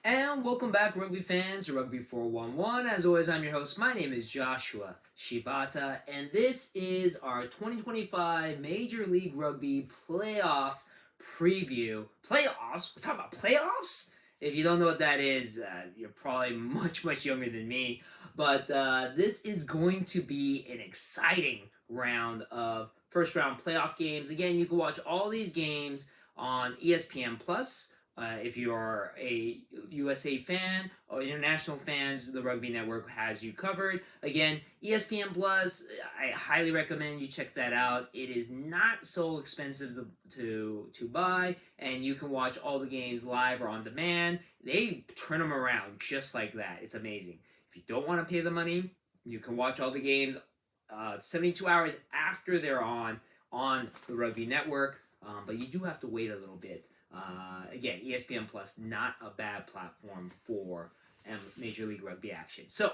And welcome back, rugby fans, to Rugby411. As always, I'm your host. My name is Joshua Shibata, and this is our 2025 Major League Rugby playoff preview. Playoffs? We're talking about playoffs? If you don't know what that is, you're probably much younger than me. But this is going to be an exciting round of first round playoff games. Again, you can watch all these games on ESPN Plus. If you are a USA fan or international fans, the Rugby Network has you covered. Again, ESPN Plus, I highly recommend you check that out. It is not so expensive to buy, and you can watch all the games live or on demand. They turn them around just like that. It's amazing. If you don't want to pay the money, you can watch all the games 72 hours after they're on the Rugby Network, but you do have to wait a little bit. Again, ESPN Plus, not a bad platform for Major League Rugby action. So,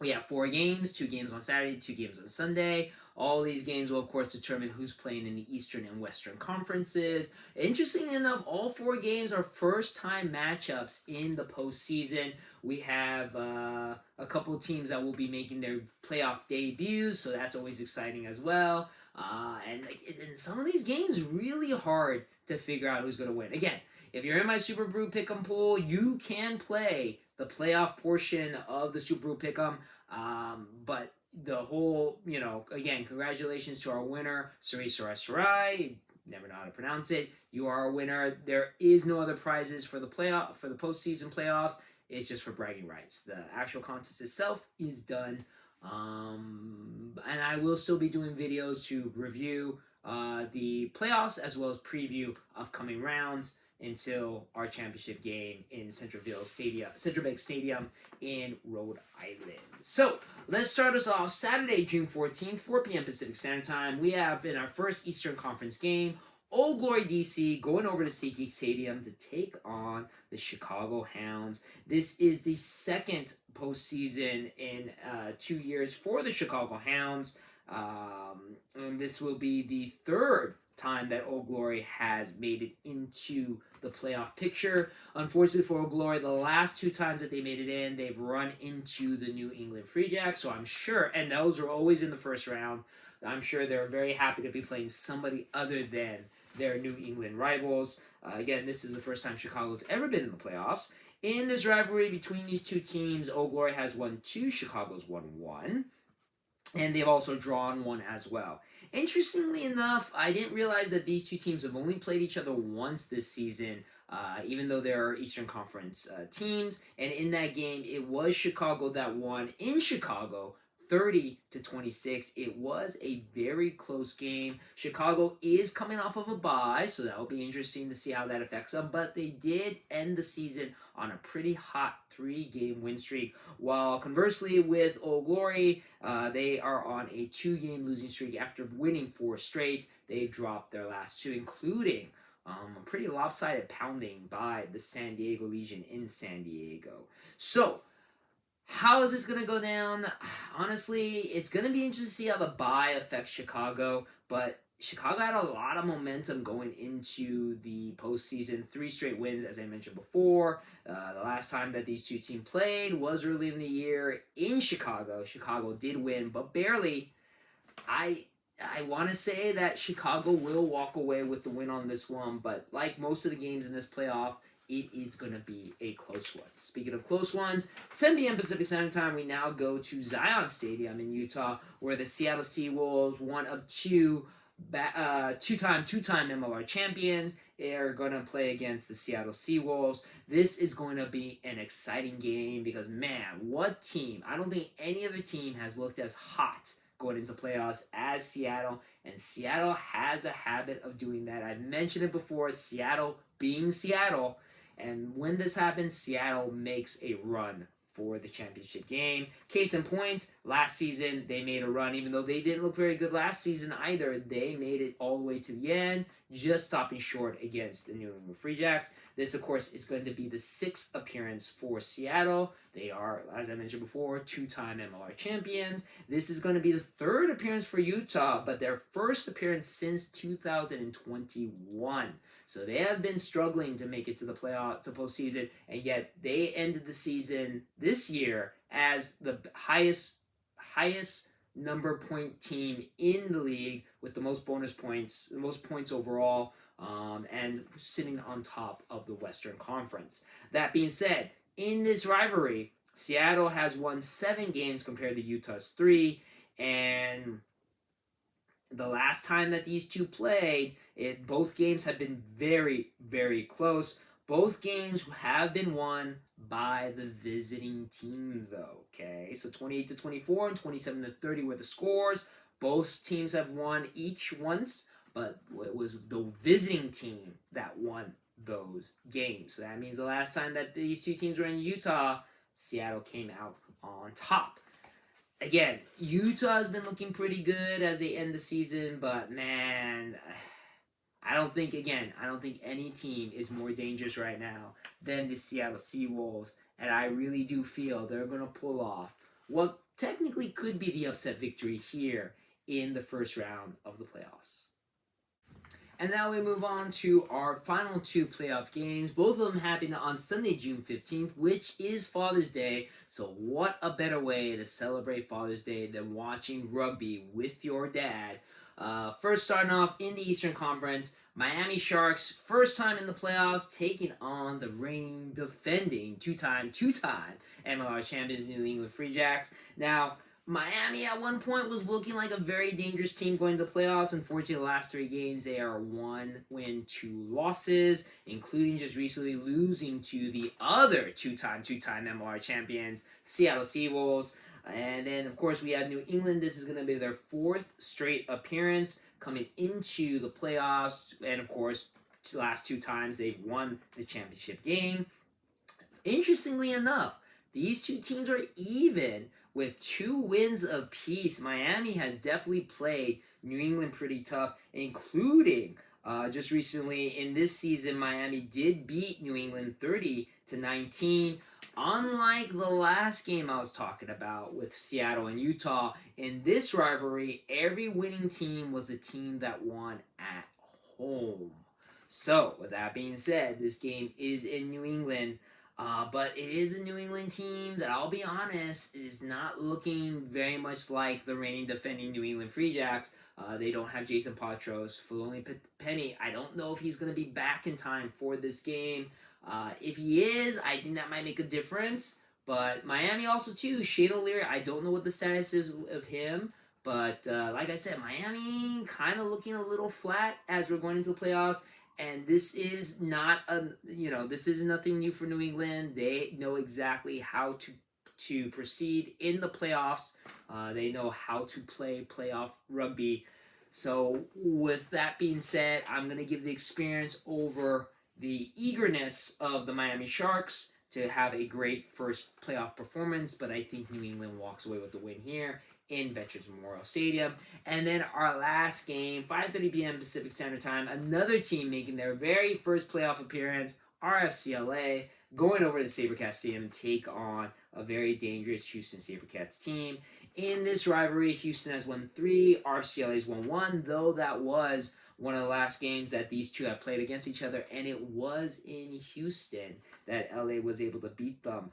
we have 4 games, 2 games on Saturday, 2 games on Sunday. All these games will, of course, determine who's playing in the Eastern and Western conferences. Interestingly enough, all 4 games are first-time matchups in the postseason. We have a couple of teams that will be making their playoff debuts, so that's always exciting as well. And some of these games really hard to figure out who's going to win. Again, if you're in my Super Brew Pick'em pool, you can play the playoff portion of the Super Brew Pick'em, but the whole, again, congratulations to our winner, Sarai. Never know how to pronounce it. You are a winner. There is no other prizes for the postseason playoffs. It's just for bragging rights. The actual contest itself is done. And I will still be doing videos to review the playoffs as well as preview upcoming rounds until our championship game in Central Bank Stadium in Rhode Island. So let's start us off Saturday, June 14th, 4 p.m. Pacific Standard Time. We have in our first Eastern Conference game, Old Glory DC going over to SeatGeek Stadium to take on the Chicago Hounds. This is the second postseason in 2 years for the Chicago Hounds. And this will be the third time that Old Glory has made it into the playoff picture. Unfortunately for Old Glory, the last 2 times that they made it in, they've run into the New England Free Jacks. So I'm sure, and those are always in the first round, I'm sure they're very happy to be playing somebody other than their New England rivals. Again, this is the first time Chicago's ever been in the playoffs. In this rivalry between these 2 teams, Old Glory has won 2, Chicago's won 1. And they've also drawn 1 as well. Interestingly enough, I didn't realize that these 2 teams have only played each other once this season, even though they're Eastern Conference teams. And in that game, it was Chicago that won in Chicago, 30-26. It was a very close game. Chicago is coming off of a bye, so that will be interesting to see how that affects them. But they did end the season on a pretty hot 3-game win streak. While conversely with Old Glory, they are on a 2-game losing streak after winning 4 straight. They dropped their last 2, including a pretty lopsided pounding by the San Diego Legion in San Diego. So, how is this going to go down? Honestly, it's going to be interesting to see how the bye affects Chicago, but Chicago had a lot of momentum going into the postseason. 3 straight wins, as I mentioned before. The last time that these 2 teams played was early in the year in Chicago. Chicago did win, but barely. I want to say that Chicago will walk away with the win on this one, but like most of the games in this playoff, it is going to be a close one. Speaking of close ones, 7 p.m. Pacific Standard Time, we now go to Zion Stadium in Utah, where the Seattle Seawolves, one of 2 two-time MLR champions, are going to play against the Seattle Seawolves. This is going to be an exciting game because, man, what team? I don't think any other team has looked as hot going into playoffs as Seattle, and Seattle has a habit of doing that. I've mentioned it before, Seattle being Seattle. And when this happens, Seattle makes a run for the championship game. Case in point, last season they made a run. Even though they didn't look very good last season either, they made it all the way to the end, just stopping short against the New England Free Jacks. This, of course, is going to be the 6th appearance for Seattle. They are, as I mentioned before, 2-time MLR champions. This is going to be the 3rd appearance for Utah, but their first appearance since 2021. So they have been struggling to make it to the playoff, to postseason, and yet they ended the season this year as the highest number point team in the league with the most bonus points, the most points overall, and sitting on top of the Western Conference. That being said, in this rivalry, Seattle has won 7 games compared to Utah's 3, and the last time that these two played, both games have been very, very close. Both games have been won by the visiting team, though. Okay, so 28-24 and 27-30 were the scores. Both teams have won each once, but it was the visiting team that won those games. So that means the last time that these two teams were in Utah, Seattle came out on top. Again, Utah has been looking pretty good as they end the season, but man, I don't think any team is more dangerous right now than the Seattle Seawolves, and I really do feel they're going to pull off what technically could be the upset victory here in the first round of the playoffs. And now we move on to our final 2 playoff games. Both of them happened on Sunday, June 15th, which is Father's Day. So what a better way to celebrate Father's Day than watching rugby with your dad. First, starting off in the Eastern Conference, Miami Sharks, first time in the playoffs, taking on the reigning, defending, two-time MLR champions, New England Free Jacks. Now, Miami at one point was looking like a very dangerous team going to the playoffs. Unfortunately, the last 3 games, they are 1 win, 2 losses, including just recently losing to the other two-time MLR champions, Seattle Seawolves. And then, of course, we have New England. This is going to be their 4th straight appearance coming into the playoffs. And, of course, the last 2 times they've won the championship game. Interestingly enough, these 2 teams are even with 2 wins apiece. Miami has definitely played New England pretty tough, including just recently in this season, Miami did beat New England 30-19. Unlike the last game I was talking about with Seattle and Utah, in this rivalry, every winning team was a team that won at home. So, with that being said, this game is in New England. But it is a New England team that, I'll be honest, is not looking very much like the reigning defending New England Free Jacks. They don't have Jason Patros. Filoni Penny, I don't know if he's going to be back in time for this game. If he is, I think that might make a difference. But Miami also, too. Shane O'Leary, I don't know what the status is of him. But like I said, Miami kind of looking a little flat as we're going into the playoffs. And this is not this is nothing new for New England. They know exactly how to proceed in the playoffs. They know how to play playoff rugby. So with that being said, I'm going to give the experience over the eagerness of the Miami Sharks to have a great first playoff performance. But I think New England walks away with the win here in Veterans Memorial Stadium. And then our last game, 5:30 p.m. Pacific Standard Time, another team making their very first playoff appearance, RFCLA, going over to SaberCats Stadium to take on a very dangerous Houston SaberCats team. In this rivalry, Houston has won 3, RFCLA has won 1, though that was one of the last games that these two have played against each other, and it was in Houston that LA was able to beat them.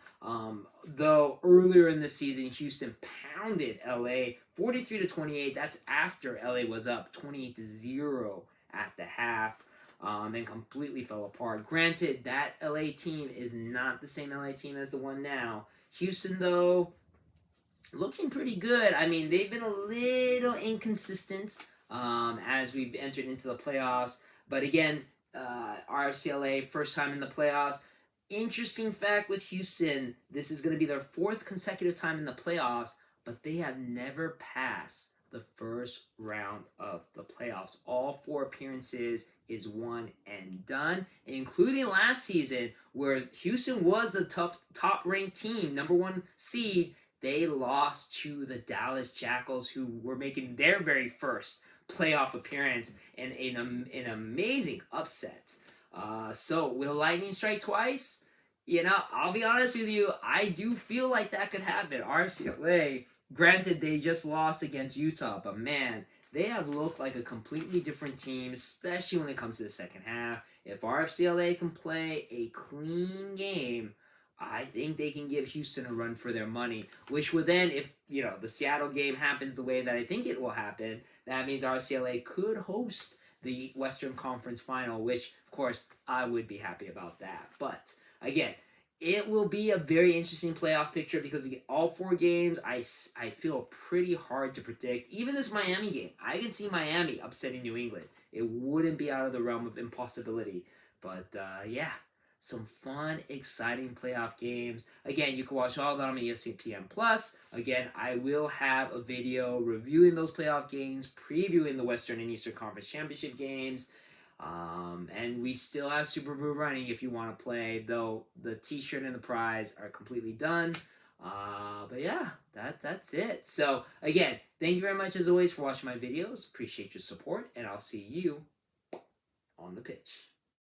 Though earlier in the season, Houston pounded LA 43-28. That's after LA was up 28-0 at the half, and completely fell apart. Granted, that LA team is not the same LA team as the one now. Houston, though, looking pretty good. I mean, they've been a little inconsistent as we've entered into the playoffs. But again, RFCLA, first time in the playoffs. Interesting fact with Houston, this is going to be their 4th consecutive time in the playoffs, but they have never passed the first round of the playoffs. All 4 appearances is one and done, including last season where Houston was the top-ranked team, number 1 seed. They lost to the Dallas Jackals, who were making their very first playoff appearance in an amazing upset. So will Lightning strike twice? I'll be honest with you, I do feel like that could happen. RCLA, granted, they just lost against Utah, but man, they have looked like a completely different team, especially when it comes to the second half. If RFCLA can play a clean game, I think they can give Houston a run for their money, which would then, if the Seattle game happens the way that I think it will happen, that means RCLA could host the Western Conference Final, which, of course, I would be happy about that. But, again, it will be a very interesting playoff picture because all 4 games, I feel pretty hard to predict. Even this Miami game, I can see Miami upsetting New England. It wouldn't be out of the realm of impossibility. But, yeah, some fun, exciting playoff games. Again, you can watch all of that on ESPN Plus. Again, I will have a video reviewing those playoff games, previewing the Western and Eastern Conference Championship games. And we still have Super Bowl running if you want to play, though the t-shirt and the prize are completely done. But yeah, that's it. So again, thank you very much as always for watching my videos. Appreciate your support, and I'll see you on the pitch.